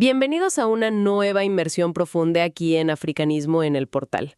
Bienvenidos a una nueva inmersión profunda aquí en Africanismo en el Portal.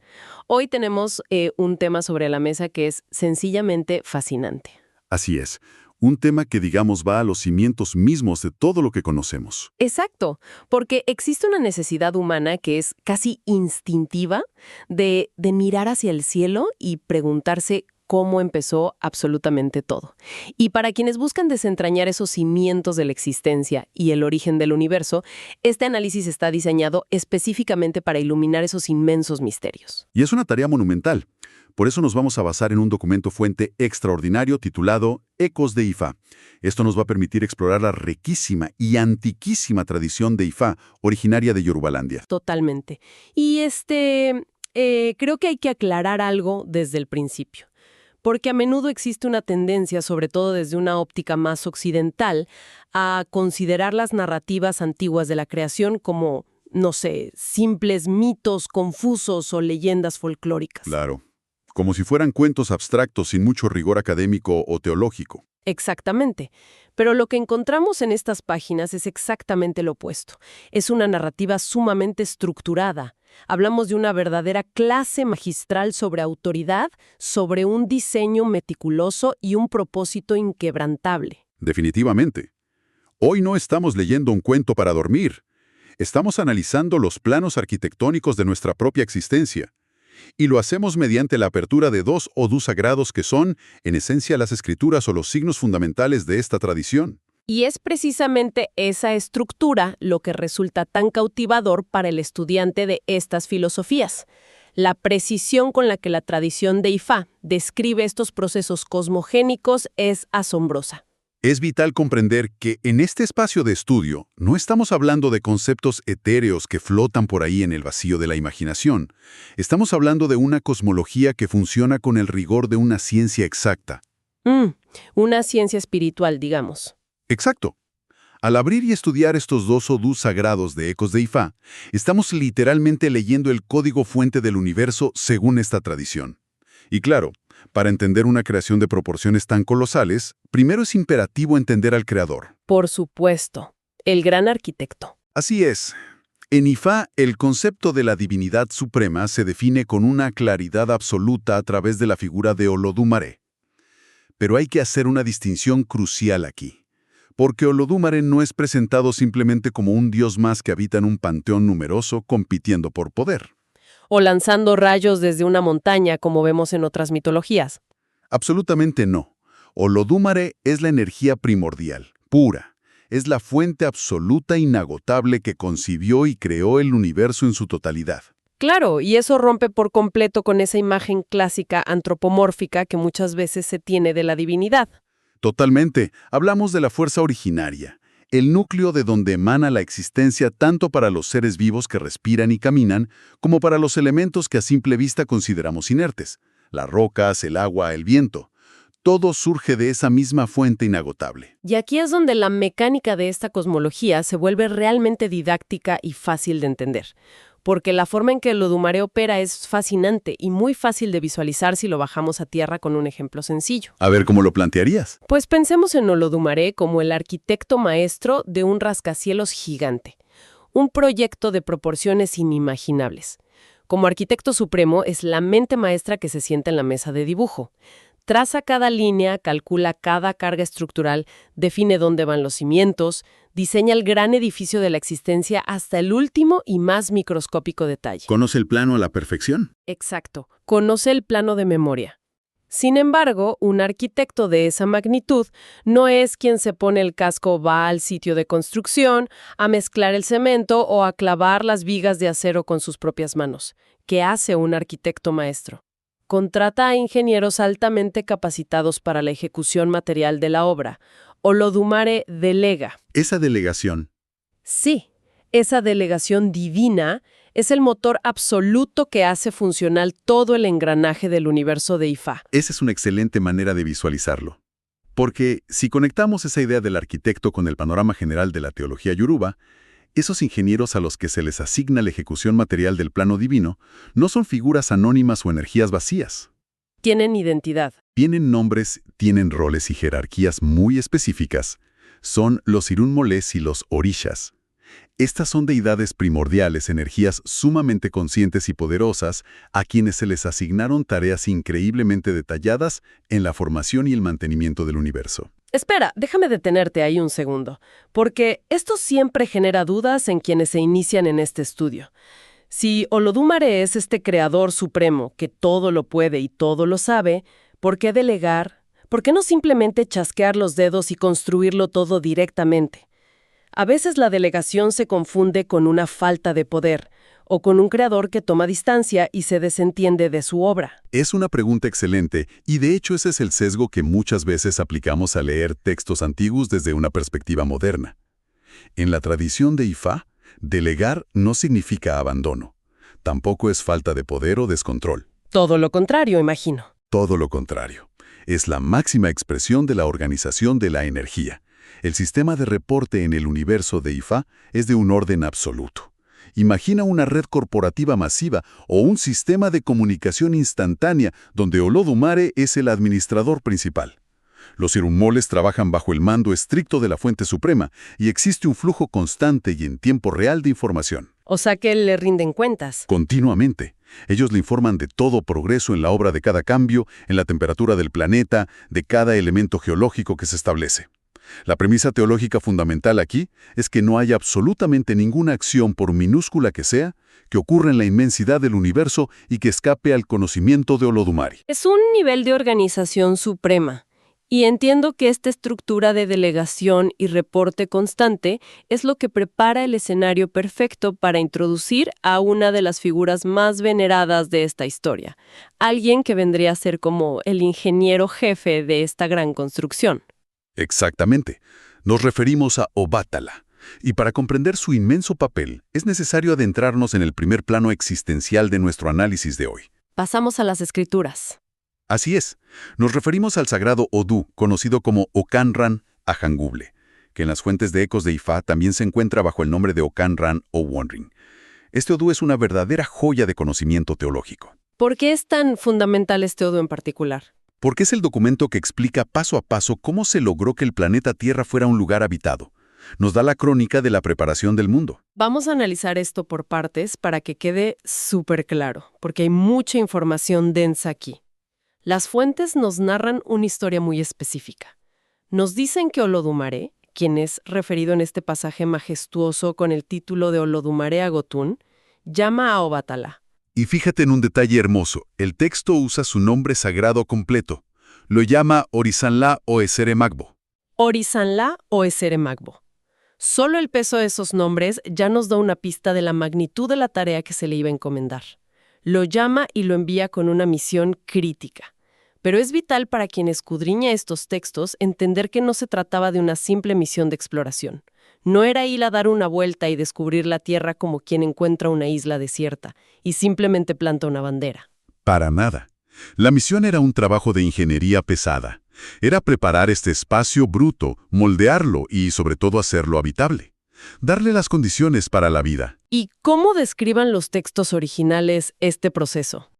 Hoy tenemos un tema sobre la mesa que es sencillamente fascinante. Así es, un tema que digamos va a los cimientos mismos de todo lo que conocemos. Exacto, porque existe una necesidad humana que es casi instintiva de mirar hacia el cielo y preguntarse cómo empezó absolutamente todo. Y para quienes buscan desentrañar esos cimientos de la existencia y el origen del universo, este análisis está diseñado específicamente para iluminar esos inmensos misterios. Y es una tarea monumental. Por eso nos vamos a basar en un documento fuente extraordinario titulado Ecos de Ifá. Esto nos va a permitir explorar la riquísima y antiquísima tradición de Ifá, originaria de Yorubalandia. Totalmente. Y creo que hay que aclarar algo desde el principio. Porque a menudo existe una tendencia, sobre todo desde una óptica más occidental, a considerar las narrativas antiguas de la creación como, no sé, simples mitos confusos o leyendas folclóricas. Claro, como si fueran cuentos abstractos sin mucho rigor académico o teológico. Exactamente. Pero lo que encontramos en estas páginas es exactamente lo opuesto. Es una narrativa sumamente estructurada. Hablamos de una verdadera clase magistral sobre autoridad, sobre un diseño meticuloso y un propósito inquebrantable. Definitivamente. Hoy no estamos leyendo un cuento para dormir. Estamos analizando los planos arquitectónicos de nuestra propia existencia. Y lo hacemos mediante la apertura de dos odus sagrados que son, en esencia, las escrituras o los signos fundamentales de esta tradición. Y es precisamente esa estructura lo que resulta tan cautivador para el estudiante de estas filosofías. La precisión con la que la tradición de Ifá describe estos procesos cosmogénicos es asombrosa. Es vital comprender que en este espacio de estudio no estamos hablando de conceptos etéreos que flotan por ahí en el vacío de la imaginación. Estamos hablando de una cosmología que funciona con el rigor de una ciencia exacta. Una ciencia espiritual, digamos. Exacto. Al abrir y estudiar estos dos odus sagrados de Ecos de Ifá, estamos literalmente leyendo el código fuente del universo según esta tradición. Y claro, para entender una creación de proporciones tan colosales, primero es imperativo entender al creador. Por supuesto, el gran arquitecto. Así es. En Ifá, el concepto de la divinidad suprema se define con una claridad absoluta a través de la figura de Olodumare. Pero hay que hacer una distinción crucial aquí. Porque Olodumare no es presentado simplemente como un dios más que habita en un panteón numeroso compitiendo por poder. O lanzando rayos desde una montaña, como vemos en otras mitologías. Absolutamente no. Olodumare es la energía primordial, pura. Es la fuente absoluta inagotable que concibió y creó el universo en su totalidad. Claro, y eso rompe por completo con esa imagen clásica antropomórfica que muchas veces se tiene de la divinidad. Totalmente. Hablamos de la fuerza originaria, el núcleo de donde emana la existencia tanto para los seres vivos que respiran y caminan, como para los elementos que a simple vista consideramos inertes, las rocas, el agua, el viento. Todo surge de esa misma fuente inagotable. Y aquí es donde la mecánica de esta cosmología se vuelve realmente didáctica y fácil de entender. Porque la forma en que el Olodumare opera es fascinante y muy fácil de visualizar si lo bajamos a tierra con un ejemplo sencillo. A ver, ¿cómo lo plantearías? Pues pensemos en Olodumare como el arquitecto maestro de un rascacielos gigante. Un proyecto de proporciones inimaginables. Como arquitecto supremo es la mente maestra que se sienta en la mesa de dibujo. Traza cada línea, calcula cada carga estructural, define dónde van los cimientos, diseña el gran edificio de la existencia hasta el último y más microscópico detalle. ¿Conoce el plano a la perfección? Exacto, conoce el plano de memoria. Sin embargo, un arquitecto de esa magnitud no es quien se pone el casco, va al sitio de construcción, a mezclar el cemento o a clavar las vigas de acero con sus propias manos. ¿Qué hace un arquitecto maestro? Contrata a ingenieros altamente capacitados para la ejecución material de la obra. Olodumare delega. Esa delegación. Sí, esa delegación divina es el motor absoluto que hace funcional todo el engranaje del universo de Ifá. Esa es una excelente manera de visualizarlo. Porque si conectamos esa idea del arquitecto con el panorama general de la teología yoruba, esos ingenieros a los que se les asigna la ejecución material del plano divino no son figuras anónimas o energías vacías. Tienen identidad. Tienen nombres, tienen roles y jerarquías muy específicas. Son los Irunmoles y los Orishas. Estas son deidades primordiales, energías sumamente conscientes y poderosas, a quienes se les asignaron tareas increíblemente detalladas en la formación y el mantenimiento del universo. Espera, déjame detenerte ahí un segundo, porque esto siempre genera dudas en quienes se inician en este estudio. Si Olodumare es este creador supremo que todo lo puede y todo lo sabe, ¿por qué delegar? ¿Por qué no simplemente chasquear los dedos y construirlo todo directamente? A veces la delegación se confunde con una falta de poder, o con un creador que toma distancia y se desentiende de su obra. Es una pregunta excelente, y de hecho ese es el sesgo que muchas veces aplicamos a leer textos antiguos desde una perspectiva moderna. En la tradición de Ifá, delegar no significa abandono. Tampoco es falta de poder o descontrol. Todo lo contrario, imagino. Todo lo contrario. Es la máxima expresión de la organización de la energía. El sistema de reporte en el universo de Ifá es de un orden absoluto. Imagina una red corporativa masiva o un sistema de comunicación instantánea donde Olodumare es el administrador principal. Los Irunmoles trabajan bajo el mando estricto de la Fuente Suprema y existe un flujo constante y en tiempo real de información. O sea que le rinden cuentas. Continuamente. Ellos le informan de todo progreso en la obra de cada cambio, en la temperatura del planeta, de cada elemento geológico que se establece. La premisa teológica fundamental aquí es que no hay absolutamente ninguna acción, por minúscula que sea, que ocurra en la inmensidad del universo y que escape al conocimiento de Olodumare. Es un nivel de organización suprema. Y entiendo que esta estructura de delegación y reporte constante es lo que prepara el escenario perfecto para introducir a una de las figuras más veneradas de esta historia, alguien que vendría a ser como el ingeniero jefe de esta gran construcción. Exactamente. Nos referimos a Obatala. Y para comprender su inmenso papel, es necesario adentrarnos en el primer plano existencial de nuestro análisis de hoy. Pasamos a las escrituras. Así es, nos referimos al sagrado Odú, conocido como Ocanran Ajanguble, que en las fuentes de ecos de Ifá también se encuentra bajo el nombre de Ocanran o Wandering. Este Odú es una verdadera joya de conocimiento teológico. ¿Por qué es tan fundamental este Odú en particular? Porque es el documento que explica paso a paso cómo se logró que el planeta Tierra fuera un lugar habitado. Nos da la crónica de la preparación del mundo. Vamos a analizar esto por partes para que quede súper claro, porque hay mucha información densa aquí. Las fuentes nos narran una historia muy específica. Nos dicen que Olodumare, quien es referido en este pasaje majestuoso con el título de Olodumare Agotún, llama a Obatala. Y fíjate en un detalle hermoso, el texto usa su nombre sagrado completo. Lo llama Orisanla o Esere Magbo. Orisanla o Esere Magbo. Solo el peso de esos nombres ya nos da una pista de la magnitud de la tarea que se le iba a encomendar. Lo llama y lo envía con una misión crítica. Pero es vital para quien escudriña estos textos entender que no se trataba de una simple misión de exploración. No era ir a dar una vuelta y descubrir la Tierra como quien encuentra una isla desierta y simplemente planta una bandera. Para nada. La misión era un trabajo de ingeniería pesada. Era preparar este espacio bruto, moldearlo y, sobre todo, hacerlo habitable. Darle las condiciones para la vida. ¿Y cómo describan los textos originales este proceso?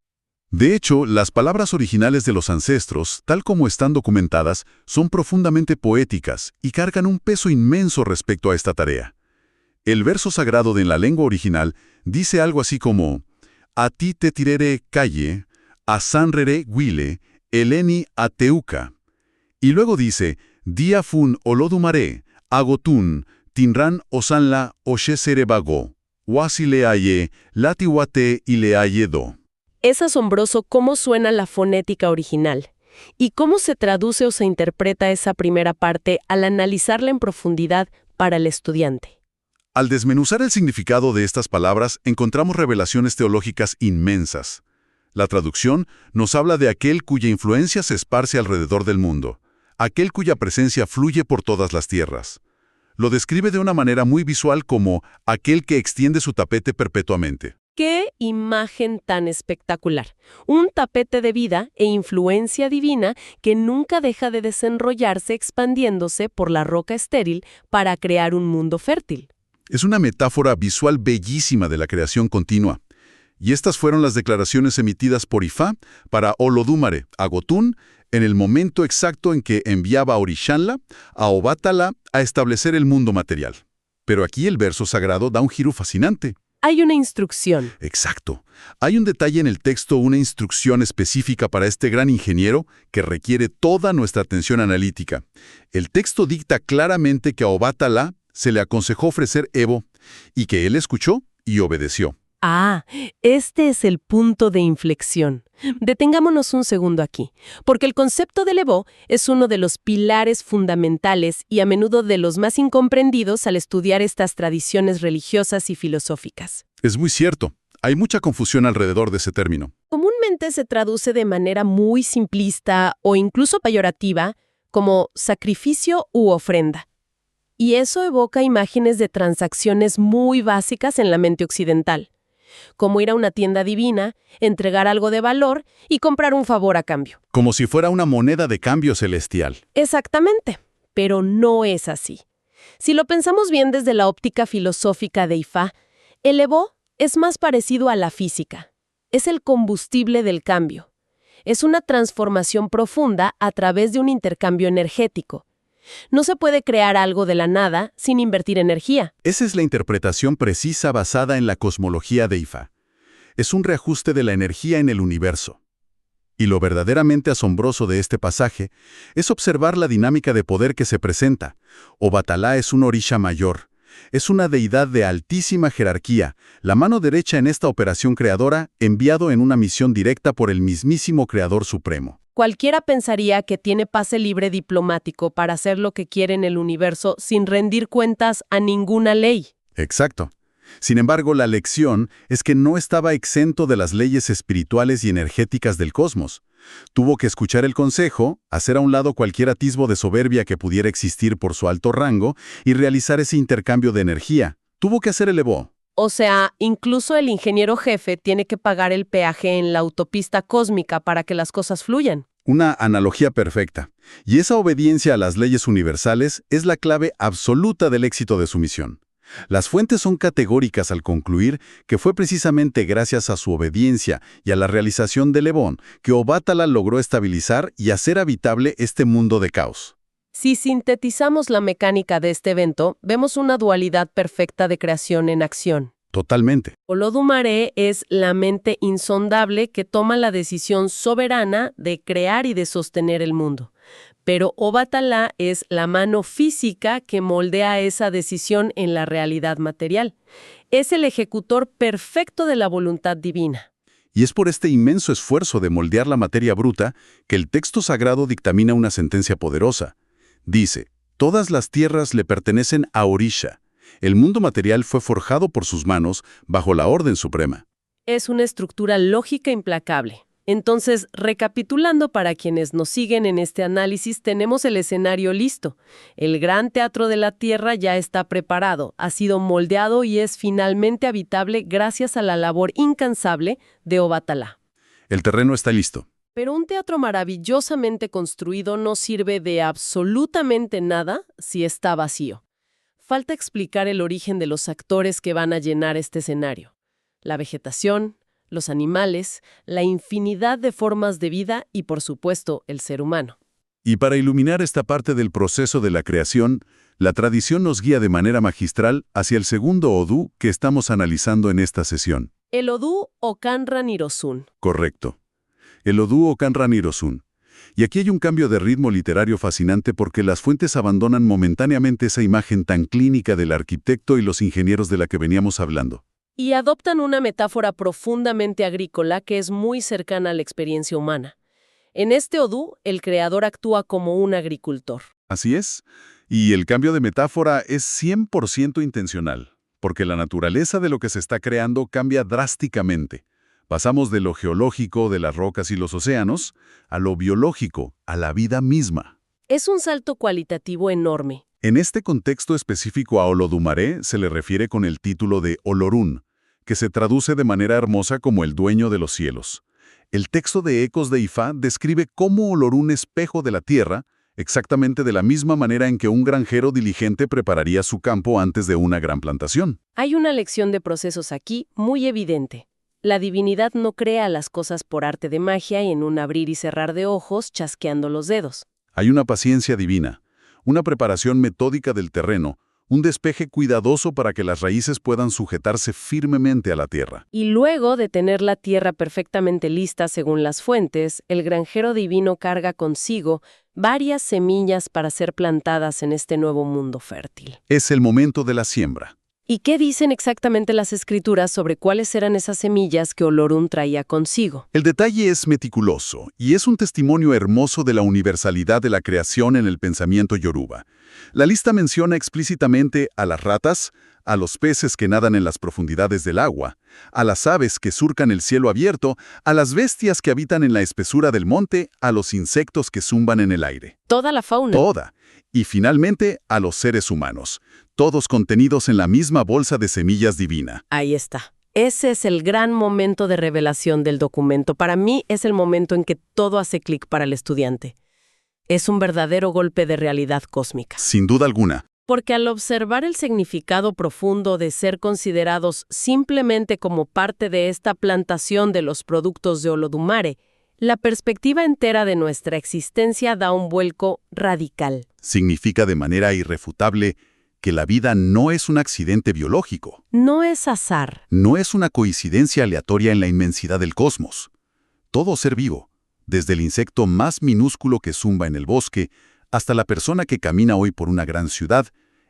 De hecho, las palabras originales de los ancestros, tal como están documentadas, son profundamente poéticas y cargan un peso inmenso respecto a esta tarea. El verso sagrado de la lengua original dice algo así como «A ti te tirere calle, a sanrere huile, eleni ateuca». Y luego dice «Dia fun olodumare, agotun, tinran osanla oshesere bago, wasileaye, latiwate ileayedo». Es asombroso cómo suena la fonética original y cómo se traduce o se interpreta esa primera parte al analizarla en profundidad para el estudiante. Al desmenuzar el significado de estas palabras, encontramos revelaciones teológicas inmensas. La traducción nos habla de aquel cuya influencia se esparce alrededor del mundo, aquel cuya presencia fluye por todas las tierras. Lo describe de una manera muy visual como aquel que extiende su tapete perpetuamente. ¡Qué imagen tan espectacular! Un tapete de vida e influencia divina que nunca deja de desenrollarse expandiéndose por la roca estéril para crear un mundo fértil. Es una metáfora visual bellísima de la creación continua. Y estas fueron las declaraciones emitidas por Ifá para Olodumare, Agotún, en el momento exacto en que enviaba a Orishanla, a Obatala, a establecer el mundo material. Pero aquí el verso sagrado da un giro fascinante. Hay una instrucción. Exacto. Hay un detalle en el texto, una instrucción específica para este gran ingeniero que requiere toda nuestra atención analítica. El texto dicta claramente que a Obatalá se le aconsejó ofrecer Evo y que él escuchó y obedeció. Ah, este es el punto de inflexión. Detengámonos un segundo aquí, porque el concepto del Evo es uno de los pilares fundamentales y a menudo de los más incomprendidos al estudiar estas tradiciones religiosas y filosóficas. Es muy cierto. Hay mucha confusión alrededor de ese término. Comúnmente se traduce de manera muy simplista o incluso peyorativa como sacrificio u ofrenda. Y eso evoca imágenes de transacciones muy básicas en la mente occidental, como ir a una tienda divina, entregar algo de valor y comprar un favor a cambio. Como si fuera una moneda de cambio celestial. Exactamente, pero no es así. Si lo pensamos bien desde la óptica filosófica de Ifá, el Evo es más parecido a la física. Es el combustible del cambio. Es una transformación profunda a través de un intercambio energético. No se puede crear algo de la nada sin invertir energía. Esa es la interpretación precisa basada en la cosmología de Ifá. Es un reajuste de la energía en el universo. Y lo verdaderamente asombroso de este pasaje es observar la dinámica de poder que se presenta. Obatalá es un orisha mayor. Es una deidad de altísima jerarquía, la mano derecha en esta operación creadora, enviado en una misión directa por el mismísimo Creador Supremo. Cualquiera pensaría que tiene pase libre diplomático para hacer lo que quiere en el universo sin rendir cuentas a ninguna ley. Exacto. Sin embargo, la lección es que no estaba exento de las leyes espirituales y energéticas del cosmos. Tuvo que escuchar el consejo, hacer a un lado cualquier atisbo de soberbia que pudiera existir por su alto rango y realizar ese intercambio de energía. Tuvo que hacer el Evo. O sea, incluso el ingeniero jefe tiene que pagar el peaje en la autopista cósmica para que las cosas fluyan. Una analogía perfecta. Y esa obediencia a las leyes universales es la clave absoluta del éxito de su misión. Las fuentes son categóricas al concluir que fue precisamente gracias a su obediencia y a la realización del Evón que Obatalá logró estabilizar y hacer habitable este mundo de caos. Si sintetizamos la mecánica de este evento, vemos una dualidad perfecta de creación en acción. Totalmente. Olodumare es la mente insondable que toma la decisión soberana de crear y de sostener el mundo. Pero Obatalá es la mano física que moldea esa decisión en la realidad material. Es el ejecutor perfecto de la voluntad divina. Y es por este inmenso esfuerzo de moldear la materia bruta que el texto sagrado dictamina una sentencia poderosa. Dice, todas las tierras le pertenecen a Orisha. El mundo material fue forjado por sus manos bajo la orden suprema. Es una estructura lógica implacable. Entonces, recapitulando para quienes nos siguen en este análisis, tenemos el escenario listo. El gran teatro de la Tierra ya está preparado, ha sido moldeado y es finalmente habitable gracias a la labor incansable de Obatalá. El terreno está listo. Pero un teatro maravillosamente construido no sirve de absolutamente nada si está vacío. Falta explicar el origen de los actores que van a llenar este escenario. La vegetación, los animales, la infinidad de formas de vida y, por supuesto, el ser humano. Y para iluminar esta parte del proceso de la creación, la tradición nos guía de manera magistral hacia el segundo Odú que estamos analizando en esta sesión. El Odú o Canran-Irosun. Correcto. El Odú o Canran-Irosun. Y aquí hay un cambio de ritmo literario fascinante porque las fuentes abandonan momentáneamente esa imagen tan clínica del arquitecto y los ingenieros de la que veníamos hablando. Y adoptan una metáfora profundamente agrícola que es muy cercana a la experiencia humana. En este Odú, el creador actúa como un agricultor. Así es. Y el cambio de metáfora es 100% intencional, porque la naturaleza de lo que se está creando cambia drásticamente. Pasamos de lo geológico, de las rocas y los océanos, a lo biológico, a la vida misma. Es un salto cualitativo enorme. En este contexto específico a Olodumare se le refiere con el título de Olorún, que se traduce de manera hermosa como el dueño de los cielos. El texto de Ecos de Ifá describe cómo Olorún espejo de la tierra, exactamente de la misma manera en que un granjero diligente prepararía su campo antes de una gran plantación. Hay una lección de procesos aquí muy evidente. La divinidad no crea las cosas por arte de magia y en un abrir y cerrar de ojos chasqueando los dedos. Hay una paciencia divina, una preparación metódica del terreno, un despeje cuidadoso para que las raíces puedan sujetarse firmemente a la tierra. Y luego de tener la tierra perfectamente lista según las fuentes, el granjero divino carga consigo varias semillas para ser plantadas en este nuevo mundo fértil. Es el momento de la siembra. ¿Y qué dicen exactamente las escrituras sobre cuáles eran esas semillas que Olorun traía consigo? El detalle es meticuloso y es un testimonio hermoso de la universalidad de la creación en el pensamiento yoruba. La lista menciona explícitamente a las ratas, a los peces que nadan en las profundidades del agua, a las aves que surcan el cielo abierto, a las bestias que habitan en la espesura del monte, a los insectos que zumban en el aire. Toda la fauna. Toda. Y finalmente a los seres humanos, todos contenidos en la misma bolsa de semillas divina. Ahí está. Ese es el gran momento de revelación del documento. Para mí es el momento en que todo hace clic para el estudiante. Es un verdadero golpe de realidad cósmica. Sin duda alguna. Porque al observar el significado profundo de ser considerados simplemente como parte de esta plantación de los productos de Olodumare, la perspectiva entera de nuestra existencia da un vuelco radical. Significa de manera irrefutable que la vida no es un accidente biológico. No es azar. No es una coincidencia aleatoria en la inmensidad del cosmos. Todo ser vivo, desde el insecto más minúsculo que zumba en el bosque hasta la persona que camina hoy por una gran ciudad,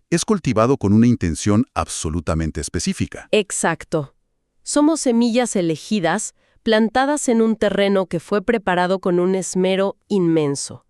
es cultivado con una intención absolutamente específica. Exacto. Somos semillas elegidas, plantadas en un terreno que fue preparado con un esmero inmenso.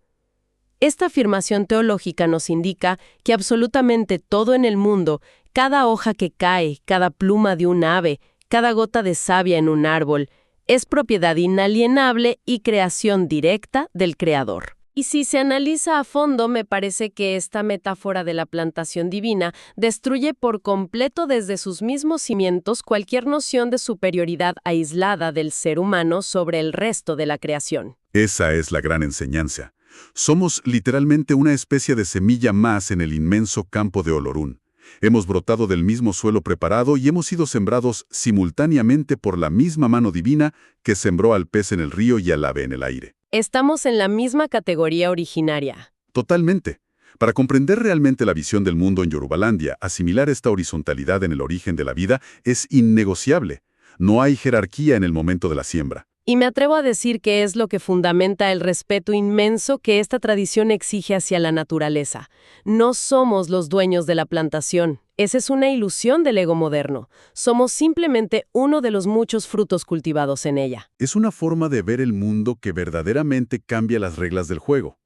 Esta afirmación teológica nos indica que absolutamente todo en el mundo, cada hoja que cae, cada pluma de un ave, cada gota de savia en un árbol, es propiedad inalienable y creación directa del Creador. Y si se analiza a fondo, me parece que esta metáfora de la plantación divina destruye por completo desde sus mismos cimientos cualquier noción de superioridad aislada del ser humano sobre el resto de la creación. Esa es la gran enseñanza. Somos literalmente una especie de semilla más en el inmenso campo de Olorun. Hemos brotado del mismo suelo preparado y hemos sido sembrados simultáneamente por la misma mano divina que sembró al pez en el río y al ave en el aire. Estamos en la misma categoría originaria. Totalmente. Para comprender realmente la visión del mundo en Yorubalandia, asimilar esta horizontalidad en el origen de la vida es innegociable. No hay jerarquía en el momento de la siembra. Y me atrevo a decir que es lo que fundamenta el respeto inmenso que esta tradición exige hacia la naturaleza. No somos los dueños de la plantación. Esa es una ilusión del ego moderno. Somos simplemente uno de los muchos frutos cultivados en ella. Es una forma de ver el mundo que verdaderamente cambia las reglas del juego.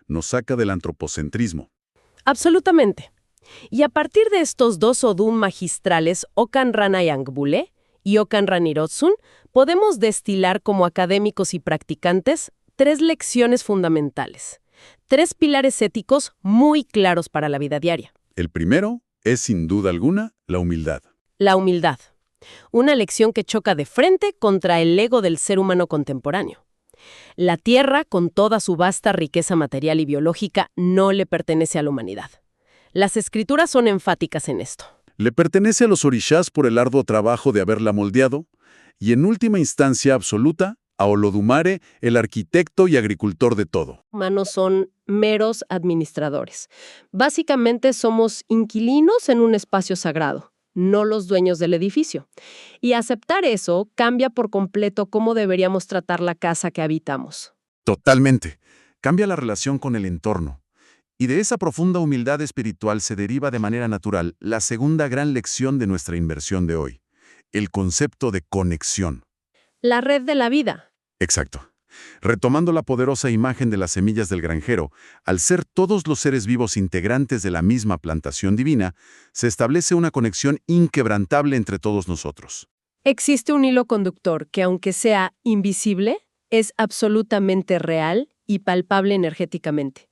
Nos saca del antropocentrismo. Absolutamente. Y a partir de estos dos Odum magistrales, Okan Ranayangbule y Okan Ranirotsun, podemos destilar como académicos y practicantes 3 lecciones fundamentales. 3 pilares éticos muy claros para la vida diaria. El primero es, sin duda alguna, la humildad. La humildad. Una lección que choca de frente contra el ego del ser humano contemporáneo. La Tierra, con toda su vasta riqueza material y biológica, no le pertenece a la humanidad. Las escrituras son enfáticas en esto. Le pertenece a los orishas por el arduo trabajo de haberla moldeado y, en última instancia absoluta, a Olodumare, el arquitecto y agricultor de todo. Humanos son meros administradores. Básicamente somos inquilinos en un espacio sagrado, no los dueños del edificio. Y aceptar eso cambia por completo cómo deberíamos tratar la casa que habitamos. Totalmente. Cambia la relación con el entorno. Y de esa profunda humildad espiritual se deriva de manera natural la segunda gran lección de nuestra inversión de hoy, el concepto de conexión. La red de la vida. Exacto. Retomando la poderosa imagen de las semillas del granjero, al ser todos los seres vivos integrantes de la misma plantación divina, se establece una conexión inquebrantable entre todos nosotros. Existe un hilo conductor que, aunque sea invisible, es absolutamente real y palpable energéticamente.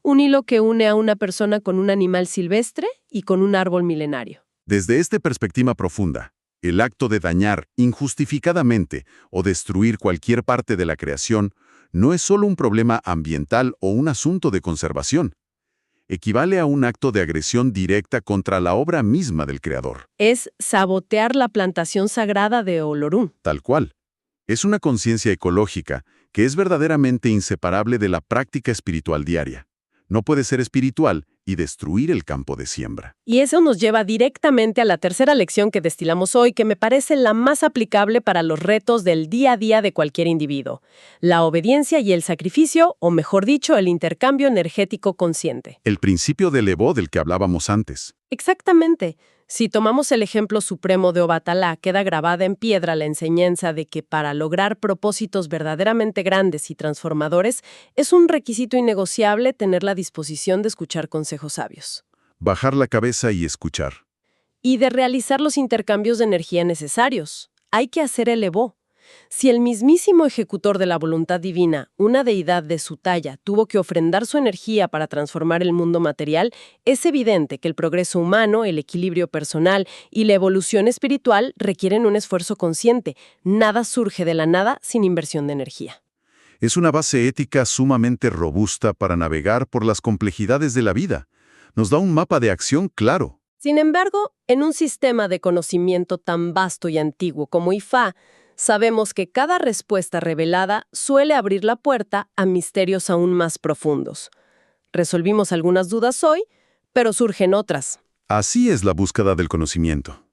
Un hilo que une a una persona con un animal silvestre y con un árbol milenario. Desde esta perspectiva profunda, el acto de dañar injustificadamente o destruir cualquier parte de la creación no es solo un problema ambiental o un asunto de conservación. Equivale a un acto de agresión directa contra la obra misma del Creador. Es sabotear la plantación sagrada de Olorun. Tal cual. Es una conciencia ecológica que es verdaderamente inseparable de la práctica espiritual diaria. No puede ser espiritual y destruir el campo de siembra. Y eso nos lleva directamente a la tercera lección que destilamos hoy, que me parece la más aplicable para los retos del día a día de cualquier individuo: la obediencia y el sacrificio, o mejor dicho, el intercambio energético consciente. El principio del Evo del que hablábamos antes. Exactamente. Si tomamos el ejemplo supremo de Obatalá, queda grabada en piedra la enseñanza de que para lograr propósitos verdaderamente grandes y transformadores es un requisito innegociable tener la disposición de escuchar consejos sabios Bajar la cabeza y escuchar. y de realizar los intercambios de energía necesarios. Hay que hacer el Evo. Si el mismísimo ejecutor de la voluntad divina, una deidad de su talla, tuvo que ofrendar su energía para transformar el mundo material, es evidente que el progreso humano, el equilibrio personal y la evolución espiritual requieren un esfuerzo consciente. Nada surge de la nada sin inversión de energía. Es una base ética sumamente robusta para navegar por las complejidades de la vida. Nos da un mapa de acción claro. Sin embargo, en un sistema de conocimiento tan vasto y antiguo como IFA, sabemos que cada respuesta revelada suele abrir la puerta a misterios aún más profundos. Resolvimos algunas dudas hoy, pero surgen otras. Así es la búsqueda del conocimiento.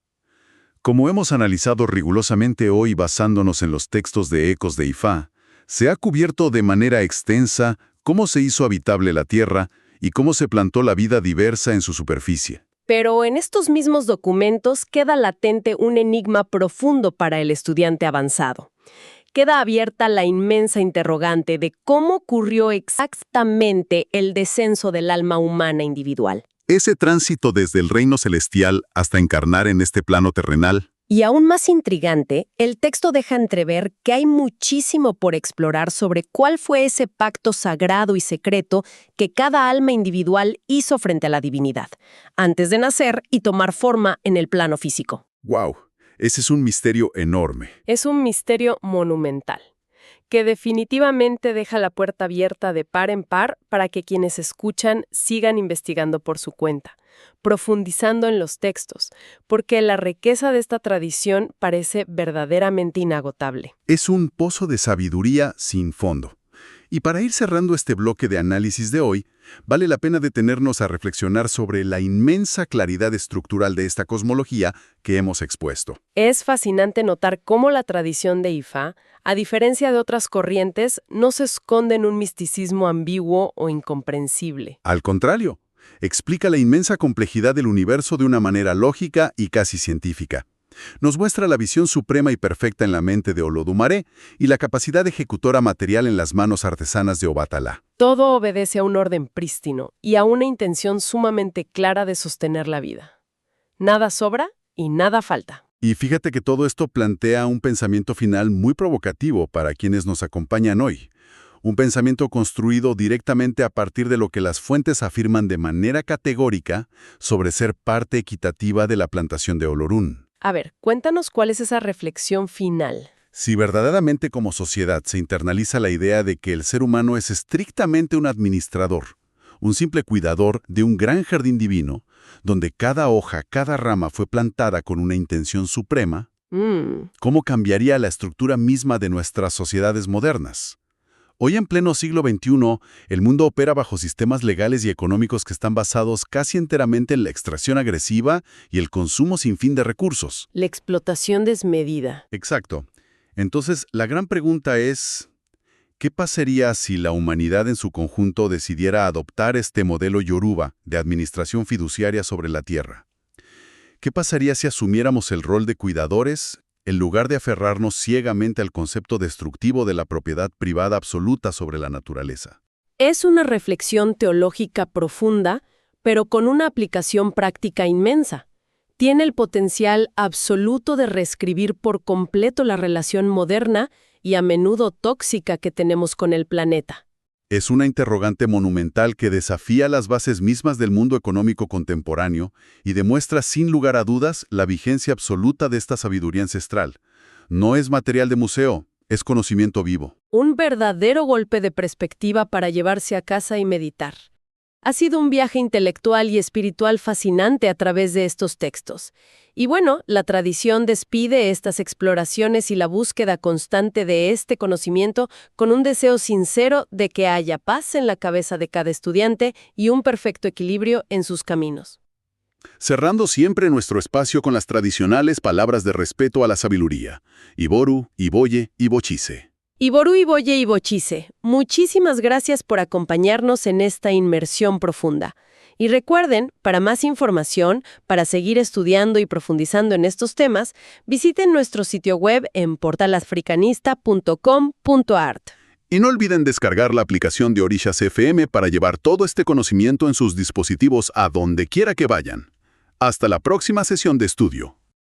Como hemos analizado rigurosamente hoy basándonos en los textos de Ecos de Ifá, se ha cubierto de manera extensa cómo se hizo habitable la Tierra y cómo se plantó la vida diversa en su superficie. Pero en estos mismos documentos queda latente un enigma profundo para el estudiante avanzado. Queda abierta la inmensa interrogante de cómo ocurrió exactamente el descenso del alma humana individual. Ese tránsito desde el reino celestial hasta encarnar en este plano terrenal. Y aún más intrigante, el texto deja entrever que hay muchísimo por explorar sobre cuál fue ese pacto sagrado y secreto que cada alma individual hizo frente a la divinidad, antes de nacer y tomar forma en el plano físico. ¡Wow! Ese es un misterio enorme. Es un misterio monumental, que definitivamente deja la puerta abierta de par en par para que quienes escuchan sigan investigando por su cuenta, profundizando en los textos, porque la riqueza de esta tradición parece verdaderamente inagotable. Es un pozo de sabiduría sin fondo. Y para ir cerrando este bloque de análisis de hoy, vale la pena detenernos a reflexionar sobre la inmensa claridad estructural de esta cosmología que hemos expuesto. Es fascinante notar cómo la tradición de Ifá, a diferencia de otras corrientes, no se esconde en un misticismo ambiguo o incomprensible. Al contrario, explica la inmensa complejidad del universo de una manera lógica y casi científica. Nos muestra la visión suprema y perfecta en la mente de Olodumare y la capacidad ejecutora material en las manos artesanas de Obatalá. Todo obedece a un orden prístino y a una intención sumamente clara de sostener la vida. Nada sobra y nada falta. Y fíjate que todo esto plantea un pensamiento final muy provocativo para quienes nos acompañan hoy. Un pensamiento construido directamente a partir de lo que las fuentes afirman de manera categórica sobre ser parte equitativa de la plantación de Olorún. A ver, cuéntanos cuál es esa reflexión final. Si verdaderamente como sociedad se internaliza la idea de que el ser humano es estrictamente un administrador, un simple cuidador de un gran jardín divino, donde cada hoja, cada rama fue plantada con una intención suprema, ¿cómo cambiaría la estructura misma de nuestras sociedades modernas? Hoy en pleno siglo XXI, el mundo opera bajo sistemas legales y económicos que están basados casi enteramente en la extracción agresiva y el consumo sin fin de recursos. La explotación desmedida. Exacto. Entonces, la gran pregunta es, ¿qué pasaría si la humanidad en su conjunto decidiera adoptar este modelo yoruba de administración fiduciaria sobre la tierra? ¿Qué pasaría si asumiéramos el rol de cuidadores en lugar de aferrarnos ciegamente al concepto destructivo de la propiedad privada absoluta sobre la naturaleza? Es una reflexión teológica profunda, pero con una aplicación práctica inmensa. Tiene el potencial absoluto de reescribir por completo la relación moderna y a menudo tóxica que tenemos con el planeta. Es una interrogante monumental que desafía las bases mismas del mundo económico contemporáneo y demuestra sin lugar a dudas la vigencia absoluta de esta sabiduría ancestral. No es material de museo, es conocimiento vivo. Un verdadero golpe de perspectiva para llevarse a casa y meditar. Ha sido un viaje intelectual y espiritual fascinante a través de estos textos. Y bueno, la tradición despide estas exploraciones y la búsqueda constante de este conocimiento con un deseo sincero de que haya paz en la cabeza de cada estudiante y un perfecto equilibrio en sus caminos. Cerrando siempre nuestro espacio con las tradicionales palabras de respeto a la sabiduría. Iboru, Iboye, Ibochise. Iboru, Iboye y Bochise, muchísimas gracias por acompañarnos en esta inmersión profunda. Y recuerden, para más información, para seguir estudiando y profundizando en estos temas, visiten nuestro sitio web en portalafricanista.com.art. Y no olviden descargar la aplicación de Orishas FM para llevar todo este conocimiento en sus dispositivos a donde quiera que vayan. Hasta la próxima sesión de estudio.